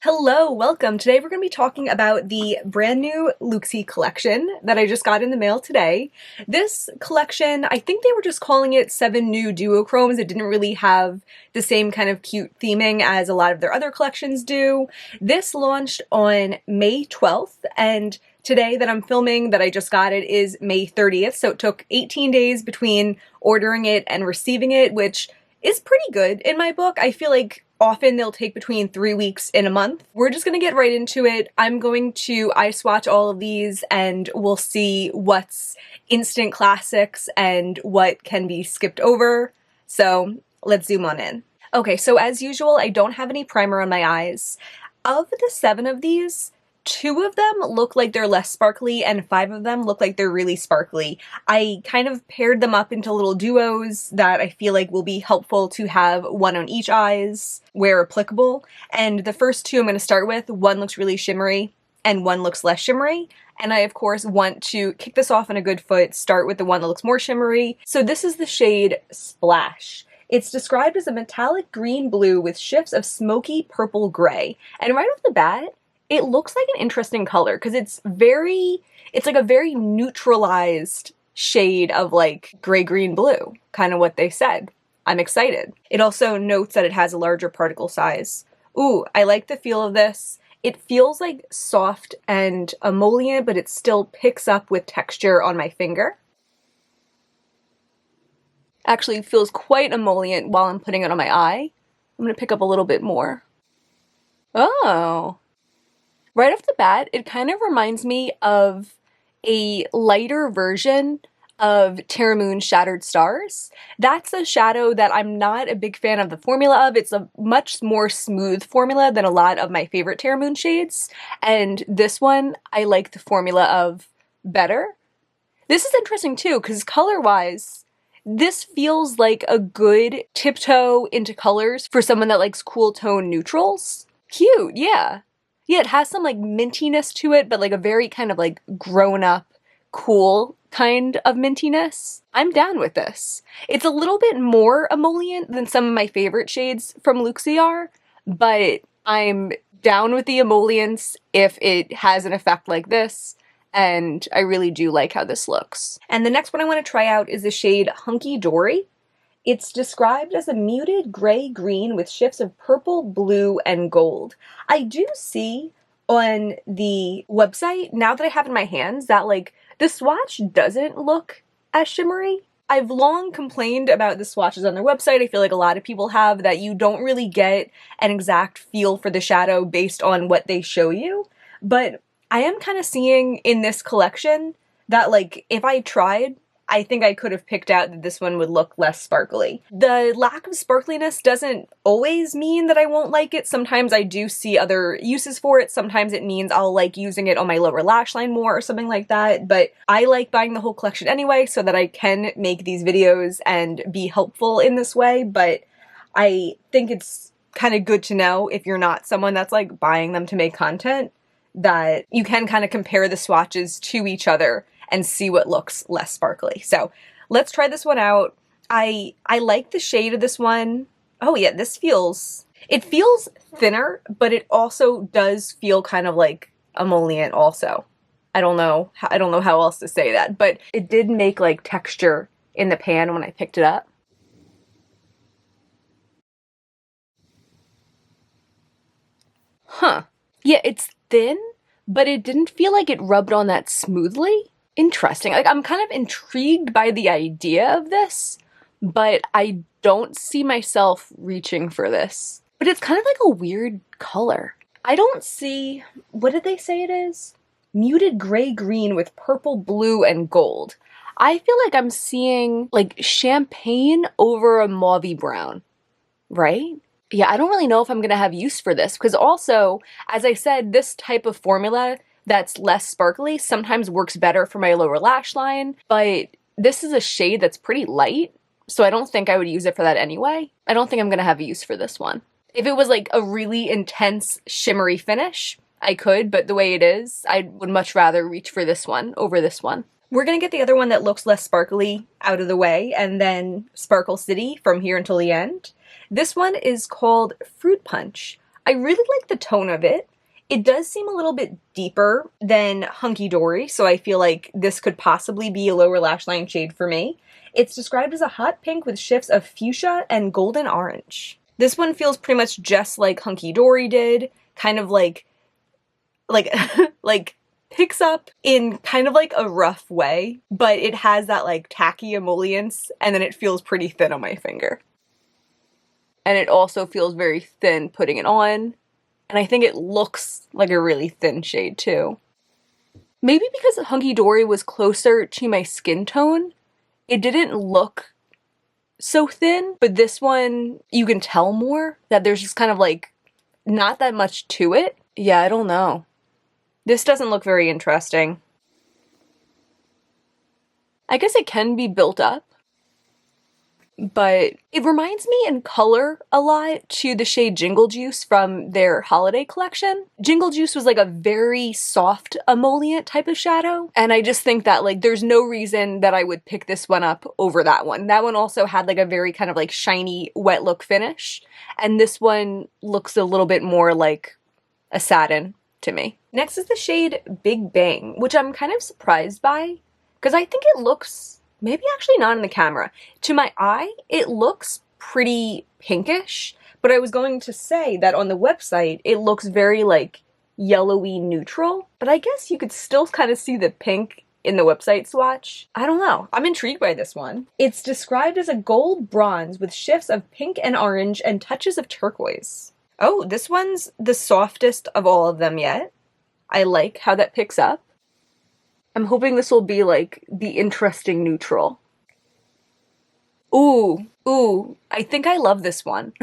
Hello, welcome. Today we're going to be talking about the brand new Looxi collection that I just got in the mail today. This collection, I think they were just calling it 7 New Duochromes. It didn't really have the same kind of cute theming as a lot of their other collections do. This launched on May 12th, and today that I'm filming that I just got it is May 30th, so it took 18 days between ordering it and receiving it, which is pretty good in my book. I feel like often they'll take between 3 weeks and a month. We're just gonna get right into it. I'm going to eye swatch all of these and we'll see what's instant classics and what can be skipped over. So let's zoom on in. Okay, so as usual, I don't have any primer on my eyes. Of the 7 of these, 2 of them look like they're less sparkly and 5 of them look like they're really sparkly. I kind of paired them up into little duos that I feel like will be helpful to have one on each eyes where applicable. And the first 2 I'm going to start with, one looks really shimmery and one looks less shimmery. And I, of course, want to kick this off on a good foot, start with the one that looks more shimmery. So this is the shade Splash. It's described as a metallic green-blue with shifts of smoky purple-gray. And right off the bat, it looks like an interesting color because it's like a very neutralized shade of like gray-green-blue, kind of what they said. I'm excited. It also notes that it has a larger particle size. Ooh, I like the feel of this. It feels like soft and emollient, but it still picks up with texture on my finger. Actually feels quite emollient while I'm putting it on my eye. I'm gonna pick up a little bit more. Oh. Right off the bat, it kind of reminds me of a lighter version of Terra Shattered Stars. That's a shadow that I'm not a big fan of the formula of. It's a much more smooth formula than a lot of my favorite Terra shades, and this one I like the formula of better. This is interesting too, because color-wise, this feels like a good tiptoe into colors for someone that likes cool tone neutrals. Cute, yeah. Yeah, it has some like mintiness to it, but like a very kind of like grown-up, cool kind of mintiness. I'm down with this. It's a little bit more emollient than some of my favorite shades from Looxi are, but I'm down with the emollients if it has an effect like this, and I really do like how this looks. And the next one I want to try out is the shade Hunky Dory. It's described as a muted gray-green with shifts of purple, blue, and gold. I do see on the website, now that I have it in my hands, that like the swatch doesn't look as shimmery. I've long complained about the swatches on their website. I feel like a lot of people have, that you don't really get an exact feel for the shadow based on what they show you. But I am kind of seeing in this collection that like if I tried, I think I could have picked out that this one would look less sparkly. The lack of sparkliness doesn't always mean that I won't like it. Sometimes I do see other uses for it. Sometimes it means I'll like using it on my lower lash line more or something like that. But I like buying the whole collection anyway so that I can make these videos and be helpful in this way. But I think it's kind of good to know if you're not someone that's like buying them to make content, that you can kind of compare the swatches to each other and see what looks less sparkly. So let's try this one out. I like the shade of this one. Oh yeah, it feels thinner, but it also does feel kind of like emollient also. I don't know how else to say that, but it did make like texture in the pan when I picked it up. Huh. Yeah, it's thin, but it didn't feel like it rubbed on that smoothly. Interesting. Like, I'm kind of intrigued by the idea of this, but I don't see myself reaching for this. But it's kind of like a weird color. I don't see, what did they say it is? Muted gray-green with purple, blue, and gold. I feel like I'm seeing like champagne over a mauvey brown, right? Yeah, I don't really know if I'm gonna have use for this, because also, as I said, this type of formula that's less sparkly sometimes works better for my lower lash line, but this is a shade that's pretty light, so I don't think I would use it for that anyway. I don't think I'm gonna have a use for this one. If it was like a really intense shimmery finish, I could, but the way it is, I would much rather reach for this one over this one. We're gonna get the other one that looks less sparkly out of the way, and then Sparkle City from here until the end. This one is called Fruit Punch. I really like the tone of it. It does seem a little bit deeper than Hunky Dory, so I feel like this could possibly be a lower lash line shade for me. It's described as a hot pink with shifts of fuchsia and golden orange. This one feels pretty much just like Hunky Dory did, kind of like like picks up in kind of like a rough way, but it has that like tacky emollients, and then it feels pretty thin on my finger. And it also feels very thin putting it on. And I think it looks like a really thin shade too. Maybe because Hunky Dory was closer to my skin tone, it didn't look so thin, but this one, you can tell more that there's just kind of like not that much to it. Yeah, I don't know. This doesn't look very interesting. I guess it can be built up, but it reminds me in color a lot to the shade Jingle Juice from their holiday collection. Jingle Juice was like a very soft emollient type of shadow, and I just think that like there's no reason that I would pick this one up over that one. That one also had like a very kind of like shiny wet look finish, and this one looks a little bit more like a satin to me. Next is the shade Big Bang, which I'm kind of surprised by because I think it looks maybe actually not in the camera. To my eye, it looks pretty pinkish, but I was going to say that on the website, it looks very like yellowy neutral, but I guess you could still kind of see the pink in the website swatch. I don't know. I'm intrigued by this one. It's described as a gold bronze with shifts of pink and orange and touches of turquoise. Oh, this one's the softest of all of them yet. I like how that picks up. I'm hoping this will be like the interesting neutral. Ooh, I think I love this one.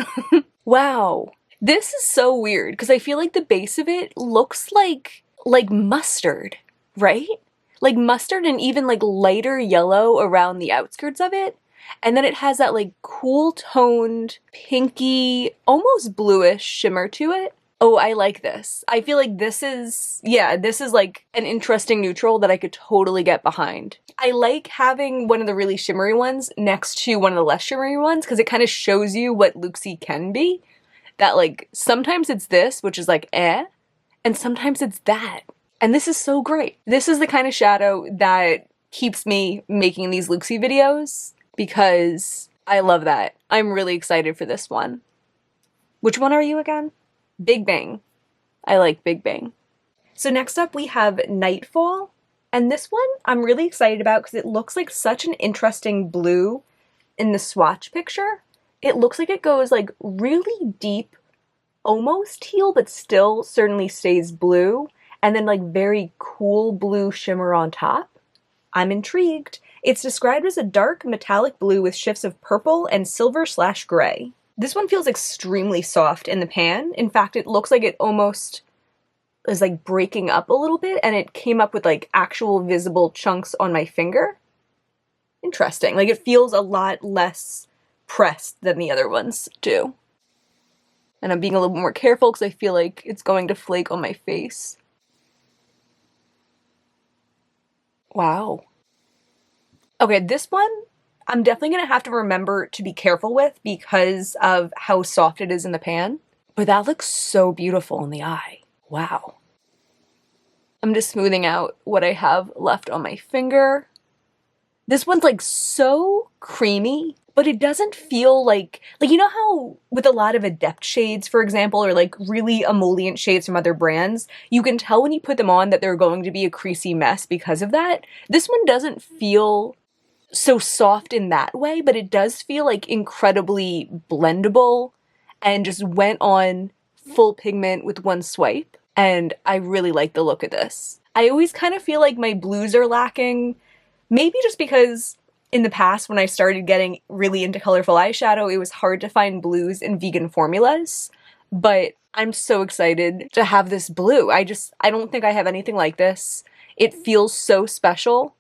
Wow. This is so weird because I feel like the base of it looks like mustard, right? Like mustard and even like lighter yellow around the outskirts of it. And then it has that like cool toned, pinky, almost bluish shimmer to it. Oh, I like this. I feel like this is like an interesting neutral that I could totally get behind. I like having one of the really shimmery ones next to one of the less shimmery ones because it kind of shows you what Looxi can be. That like, sometimes it's this, which is like and sometimes it's that. And this is so great. This is the kind of shadow that keeps me making these Looxi videos because I love that. I'm really excited for this one. Which one are you again? Big Bang. I like Big Bang. So next up we have Nightfall, and this one I'm really excited about because it looks like such an interesting blue in the swatch picture. It looks like it goes like really deep, almost teal, but still certainly stays blue, and then like very cool blue shimmer on top. I'm intrigued. It's described as a dark metallic blue with shifts of purple and silver/gray. This one feels extremely soft in the pan. In fact, it looks like it almost is like breaking up a little bit, and it came up with like actual visible chunks on my finger. Interesting. Like it feels a lot less pressed than the other ones do. And I'm being a little more careful because I feel like it's going to flake on my face. Wow. Okay, this one I'm definitely going to have to remember to be careful with because of how soft it is in the pan. But that looks so beautiful in the eye. Wow. I'm just smoothing out what I have left on my finger. This one's like so creamy, but it doesn't feel like you know how with a lot of adept shades, for example, or like really emollient shades from other brands, you can tell when you put them on that they're going to be a creasy mess because of that. This one doesn't feel so soft in that way, but it does feel like incredibly blendable and just went on full pigment with one swipe. And I really like the look of this. I always kind of feel like my blues are lacking, maybe just because in the past when I started getting really into colorful eyeshadow, it was hard to find blues in vegan formulas. But I'm so excited to have this blue. I don't think I have anything like this. It feels so special.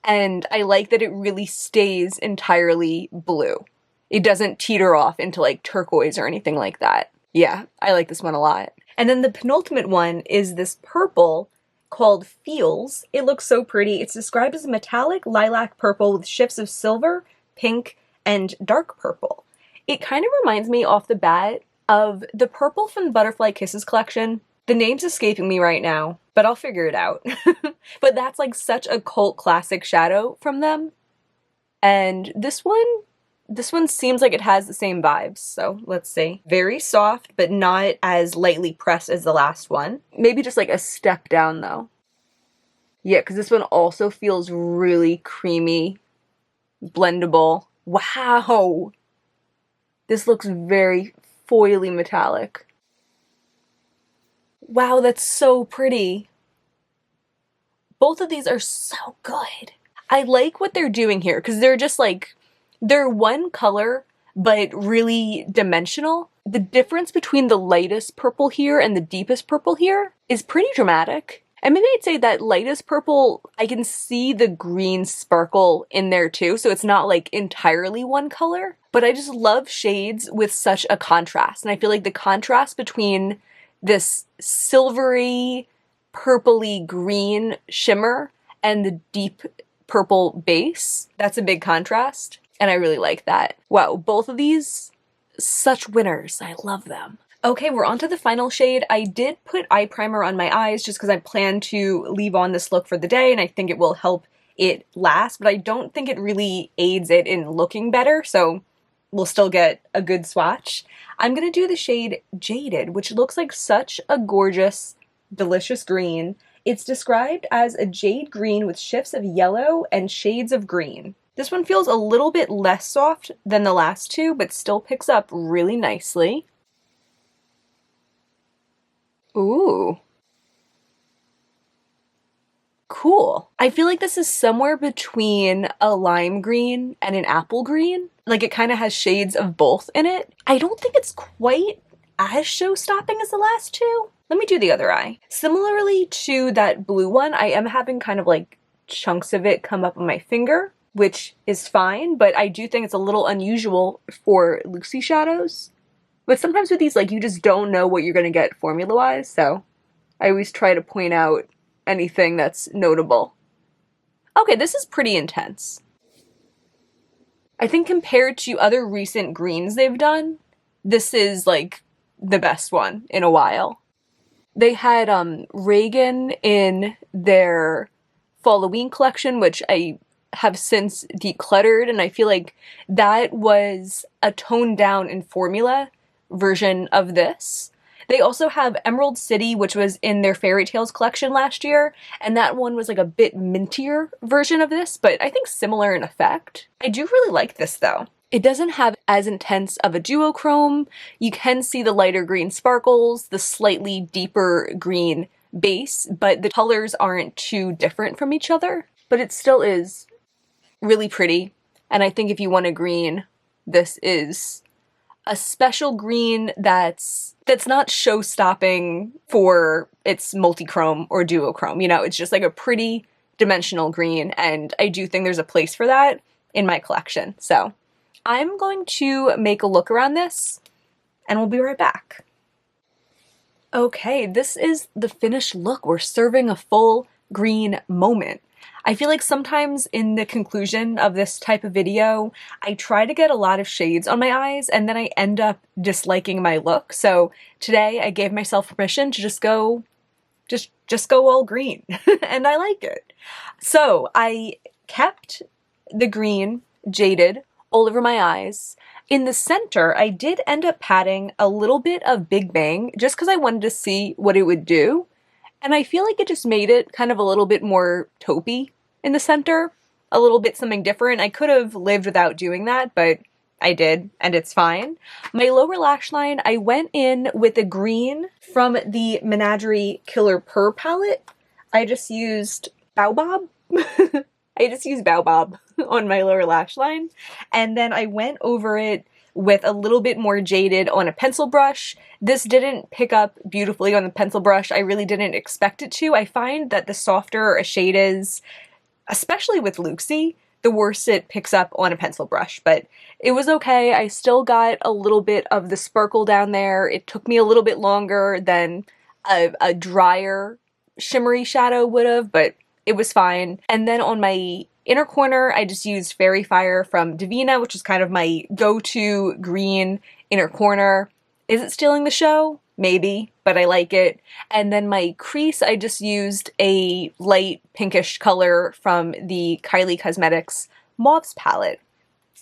And I like that it really stays entirely blue. It doesn't teeter off into like turquoise or anything like that. Yeah, I like this one a lot. And then the penultimate one is this purple called Feels. It looks so pretty. It's described as a metallic lilac purple with shifts of silver, pink, and dark purple. It kind of reminds me off the bat of the purple from the Butterfly Kisses collection. The name's escaping me right now, but I'll figure it out. But that's like such a cult classic shadow from them. And this one seems like it has the same vibes, so let's see. Very soft, but not as lightly pressed as the last one. Maybe just like a step down though. Yeah, because this one also feels really creamy, blendable. Wow! This looks very foily metallic. Wow, that's so pretty. Both of these are so good. I like what they're doing here because they're just like, they're one color, but really dimensional. The difference between the lightest purple here and the deepest purple here is pretty dramatic. And maybe I'd say that lightest purple, I can see the green sparkle in there too, so it's not like entirely one color. But I just love shades with such a contrast, and I feel like the contrast between this silvery, purpley green shimmer and the deep purple base, that's a big contrast, and I really like that. Wow, both of these, such winners. I love them. Okay, we're on to the final shade. I did put eye primer on my eyes just because I plan to leave on this look for the day, and I think it will help it last, but I don't think it really aids it in looking better, so we'll still get a good swatch. I'm gonna do the shade Jaded, which looks like such a gorgeous, delicious green. It's described as a jade green with shifts of yellow and shades of green. This one feels a little bit less soft than the last two, but still picks up really nicely. Ooh. Cool. I feel like this is somewhere between a lime green and an apple green. Like it kind of has shades of both in it. I don't think it's quite as show-stopping as the last two. Let me do the other eye. Similarly to that blue one, I am having kind of like chunks of it come up on my finger, which is fine, but I do think it's a little unusual for Looxi shadows. But sometimes with these, like, you just don't know what you're going to get formula-wise, so I always try to point out anything that's notable. Okay, this is pretty intense. I think compared to other recent greens they've done, this is, like, the best one in a while. They had Reagan in their Halloween collection, which I have since decluttered, and I feel like that was a toned down in formula version of this. They also have Emerald City, which was in their Fairy Tales collection last year, and that one was like a bit mintier version of this, but I think similar in effect. I do really like this though. It doesn't have as intense of a duochrome. You can see the lighter green sparkles, the slightly deeper green base, but the colors aren't too different from each other. But it still is really pretty, and I think if you want a green, this is a special green that's not show-stopping for its multi-chrome or duochrome. You know, it's just like a pretty dimensional green, and I do think there's a place for that in my collection. So I'm going to make a look around this, and we'll be right back. Okay, this is the finished look. We're serving a full green moment. I feel like sometimes in the conclusion of this type of video, I try to get a lot of shades on my eyes and then I end up disliking my look. So today I gave myself permission to just go all green and I like it. So I kept the green Jaded all over my eyes. In the center, I did end up patting a little bit of Big Bang just because I wanted to see what it would do. And I feel like it just made it kind of a little bit more taupey in the center, a little bit something different. I could have lived without doing that, but I did, and it's fine. My lower lash line, I went in with a green from the Menagerie Killer Purr palette. I just used Baobab. I just used Baobab on my lower lash line, and then I went over it with a little bit more Jaded on a pencil brush. This didn't pick up beautifully on the pencil brush. I really didn't expect it to. I find that the softer a shade is, especially with Looxi, the worse it picks up on a pencil brush, but it was okay. I still got a little bit of the sparkle down there. It took me a little bit longer than a drier shimmery shadow would have, but it was fine. And then on my inner corner, I just used Fairy Fire from Devinah, which is kind of my go-to green inner corner. Is it stealing the show? Maybe, but I like it. And then my crease, I just used a light pinkish color from the Kylie Cosmetics Mauves palette.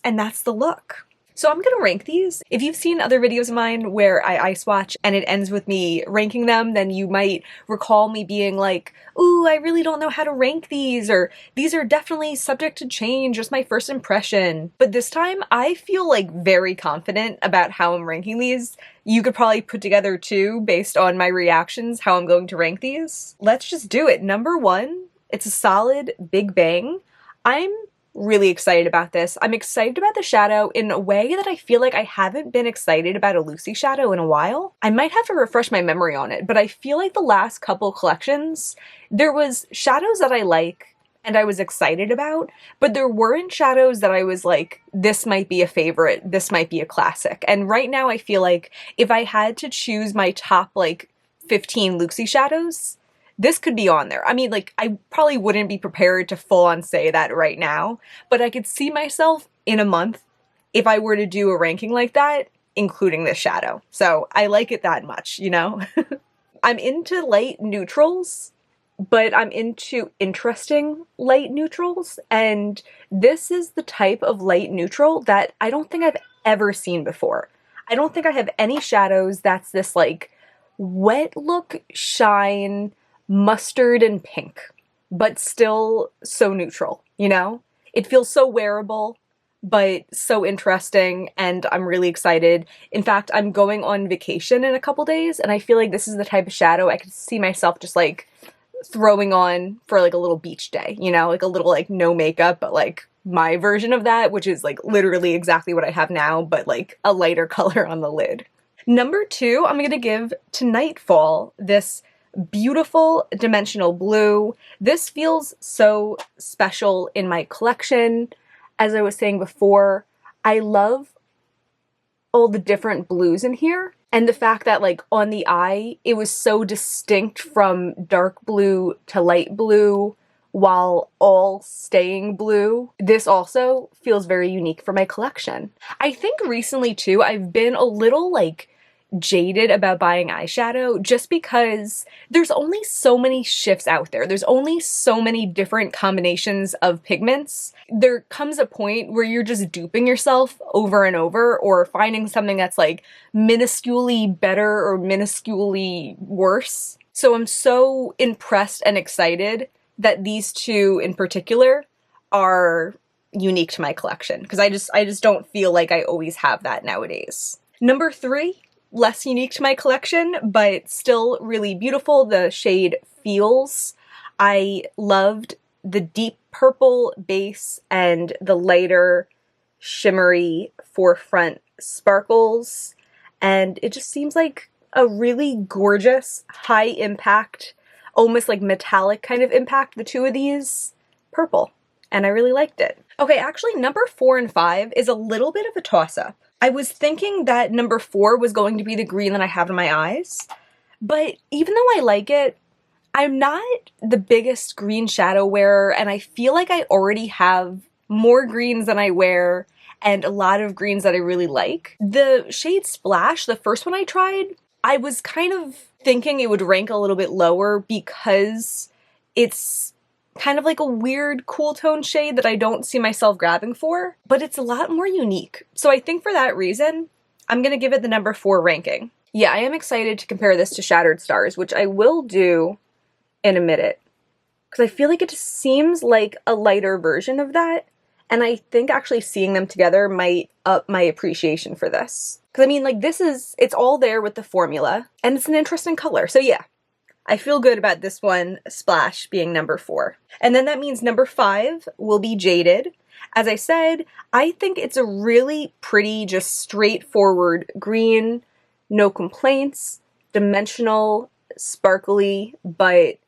And that's the look. So I'm gonna rank these. If you've seen other videos of mine where I eye swatch and it ends with me ranking them, then you might recall me being like, ooh, I really don't know how to rank these, or these are definitely subject to change, just my first impression. But this time, I feel like very confident about how I'm ranking these. You could probably put together too, based on my reactions, how I'm going to rank these. Let's just do it. Number 1, it's a solid Big Bang. I'm really excited about this. I'm excited about the shadow in a way that I feel like I haven't been excited about a Looxi shadow in a while. I might have to refresh my memory on it, but I feel like the last couple collections, there was shadows that I like and I was excited about, but there weren't shadows that I was like, this might be a favorite, this might be a classic. And right now I feel like if I had to choose my top like 15 Looxi shadows, this could be on there. I mean, like, I probably wouldn't be prepared to full on say that right now, but I could see myself in a month, if I were to do a ranking like that, including this shadow. So I like it that much, you know? I'm into light neutrals, but I'm into interesting light neutrals, and this is the type of light neutral that I don't think I've ever seen before. I don't think I have any shadows that's this, like, wet look shine, mustard and pink, but still so neutral, you know? It feels so wearable, but so interesting, and I'm really excited. In fact, I'm going on vacation in a couple days, and I feel like this is the type of shadow I could see myself just like throwing on for like a little beach day, you know? Like a little like no makeup, but like my version of that, which is like literally exactly what I have now, but like a lighter color on the lid. Number 2, I'm gonna give to Nightfall, this beautiful dimensional blue. This feels so special in my collection. As I was saying before, I love all the different blues in here, and the fact that like on the eye it was so distinct from dark blue to light blue while all staying blue. This also feels very unique for my collection. I think recently too I've been a little like jaded about buying eyeshadow just because there's only so many shifts out there. There's only so many different combinations of pigments. There comes a point where you're just duping yourself over and over, or finding something that's like minusculely better or minusculely worse. So I'm so impressed and excited that these two in particular are unique to my collection, because I just don't feel like I always have that nowadays. Number 3, less unique to my collection, but still really beautiful, the shade Feels. I loved the deep purple base and the lighter shimmery forefront sparkles, and it just seems like a really gorgeous, high impact, almost like metallic kind of impact, the two of these purple, and I really liked it. Okay, actually number 4 and 5 is a little bit of a toss-up. I was thinking that number 4 was going to be the green that I have in my eyes, but even though I like it, I'm not the biggest green shadow wearer, and I feel like I already have more greens than I wear and a lot of greens that I really like. The shade Splash, the first one I tried, I was kind of thinking it would rank a little bit lower because it's kind of like a weird cool tone shade that I don't see myself grabbing for, but it's a lot more unique. So I think for that reason, I'm gonna give it the number 4 ranking. Yeah, I am excited to compare this to Shattered Stars, which I will do in a minute, because I feel like it just seems like a lighter version of that, and I think actually seeing them together might up my appreciation for this. Because I mean, like, it's all there with the formula, and it's an interesting color, so yeah. I feel good about this one, Splash, being number 4. And then that means number 5 will be Jaded. As I said, I think it's a really pretty, just straightforward green, no complaints, dimensional, sparkly, but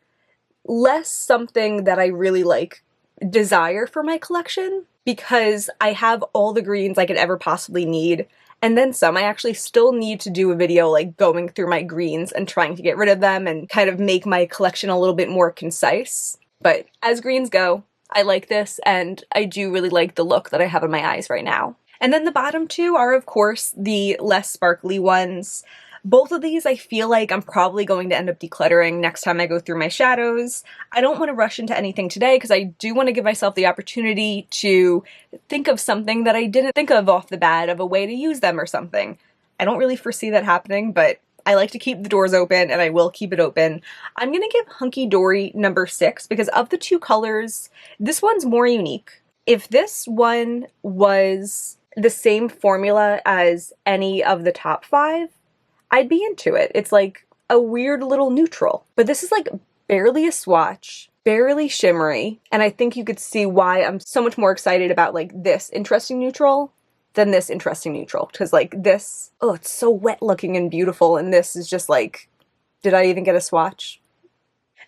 less something that I really like desire for my collection, because I have all the greens I could ever possibly need, and then some. I actually still need to do a video like going through my greens and trying to get rid of them and kind of make my collection a little bit more concise. But as greens go, I like this, and I do really like the look that I have in my eyes right now. And then the bottom two are, of course, the less sparkly ones. Both of these I feel like I'm probably going to end up decluttering next time I go through my shadows. I don't want to rush into anything today because I do want to give myself the opportunity to think of something that I didn't think of off the bat, of a way to use them or something. I don't really foresee that happening, but I like to keep the doors open and I will keep it open. I'm going to give Hunky Dory number 6 because of the two colors, this one's more unique. If this one was the same formula as any of the top 5, I'd be into it. It's like a weird little neutral. But this is like barely a swatch, barely shimmery, and I think you could see why I'm so much more excited about like this interesting neutral than this interesting neutral. Because like this, oh, it's so wet looking and beautiful, and this is just like, did I even get a swatch?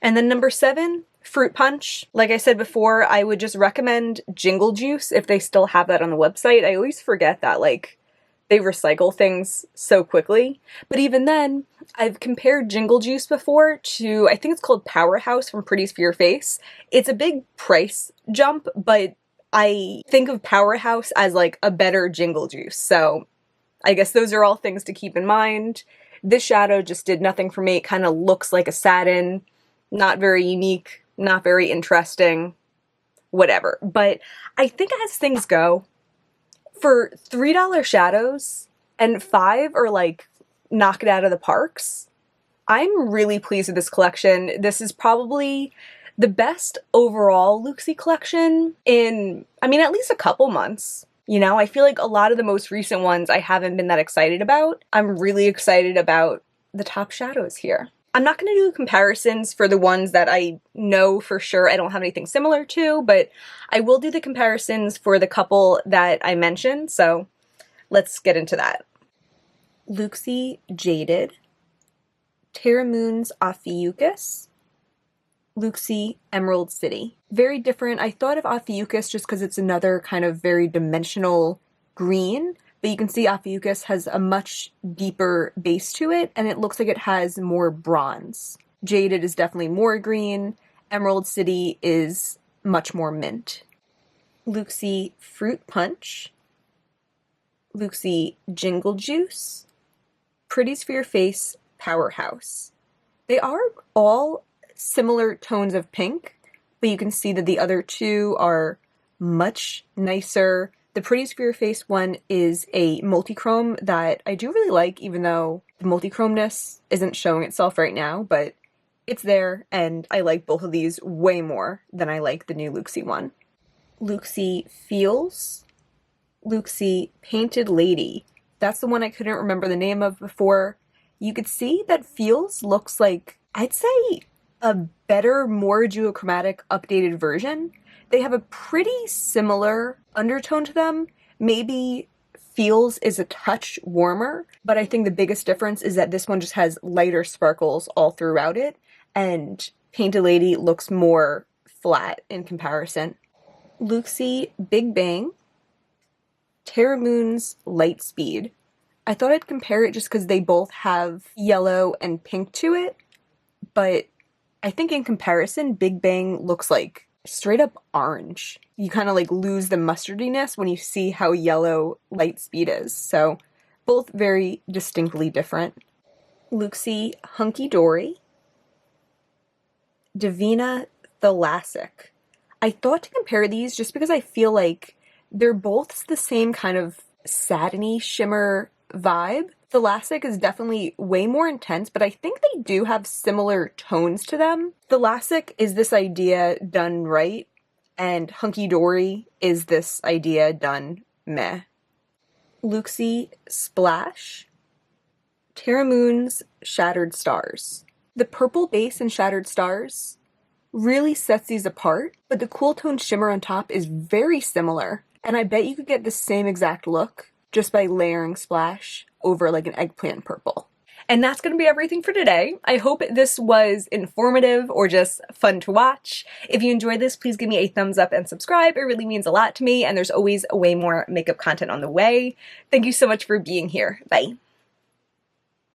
And then number 7, Fruit Punch. Like I said before, I would just recommend Jingle Juice if they still have that on the website. I always forget that, like, they recycle things so quickly. But even then, I've compared Jingle Juice before to, I think it's called Powerhouse from Pretties for Your Face. It's a big price jump, but I think of Powerhouse as like a better Jingle Juice. So I guess those are all things to keep in mind. This shadow just did nothing for me. It kind of looks like a satin, not very unique, not very interesting, whatever. But I think as things go, for $3 shadows and 5 are like knock it out of the parks, I'm really pleased with this collection. This is probably the best overall Looxi collection in, I mean, at least a couple months. You know, I feel like a lot of the most recent ones I haven't been that excited about. I'm really excited about the top shadows here. I'm not going to do comparisons for the ones that I know for sure I don't have anything similar to, but I will do the comparisons for the couple that I mentioned, so let's get into that. Looxi Jaded, Terra Moon's Ophiucus, Looxi Emerald City. Very different. I thought of Ophiucus just because it's another kind of very dimensional green, but you can see Ophiucus has a much deeper base to it, and it looks like it has more bronze. Jaded is definitely more green. Emerald City is much more mint. Looxi Fruit Punch, Looxi Jingle Juice, Pretties for Your Face, Powerhouse. They are all similar tones of pink, but you can see that the other two are much nicer. The Pretties for Your Face one is a multi-chrome that I do really like, even though the multi-chromeness isn't showing itself right now, but it's there, and I like both of these way more than I like the new Looxi one. Looxi Feels, Looxi Painted Lady. That's the one I couldn't remember the name of before. You could see that Feels looks like, I'd say, a better, more duochromatic, updated version. They have a pretty similar undertone to them. Maybe Feels is a touch warmer, but I think the biggest difference is that this one just has lighter sparkles all throughout it, and Painted Lady looks more flat in comparison. Looxi Big Bang, Terra Moon's Lightspeed. I thought I'd compare it just because they both have yellow and pink to it, but I think in comparison, Big Bang looks like straight up orange. You kind of like lose the mustardiness when you see how yellow Lightspeed is. So both very distinctly different. Looxi Hunky Dory, Devinah Thalassic. I thought to compare these just because I feel like they're both the same kind of satiny shimmer vibe. Thalassic is definitely way more intense, but I think they do have similar tones to them. Thalassic is this idea done right, and Hunky Dory is this idea done meh. Looxi Splash, Terra Moon's Shattered Stars. The purple base in Shattered Stars really sets these apart, but the cool tone shimmer on top is very similar, and I bet you could get the same exact look just by layering Splash over like an eggplant purple. And that's going to be everything for today. I hope this was informative or just fun to watch. If you enjoyed this, please give me a thumbs up and subscribe. It really means a lot to me, and there's always way more makeup content on the way. Thank you so much for being here. Bye.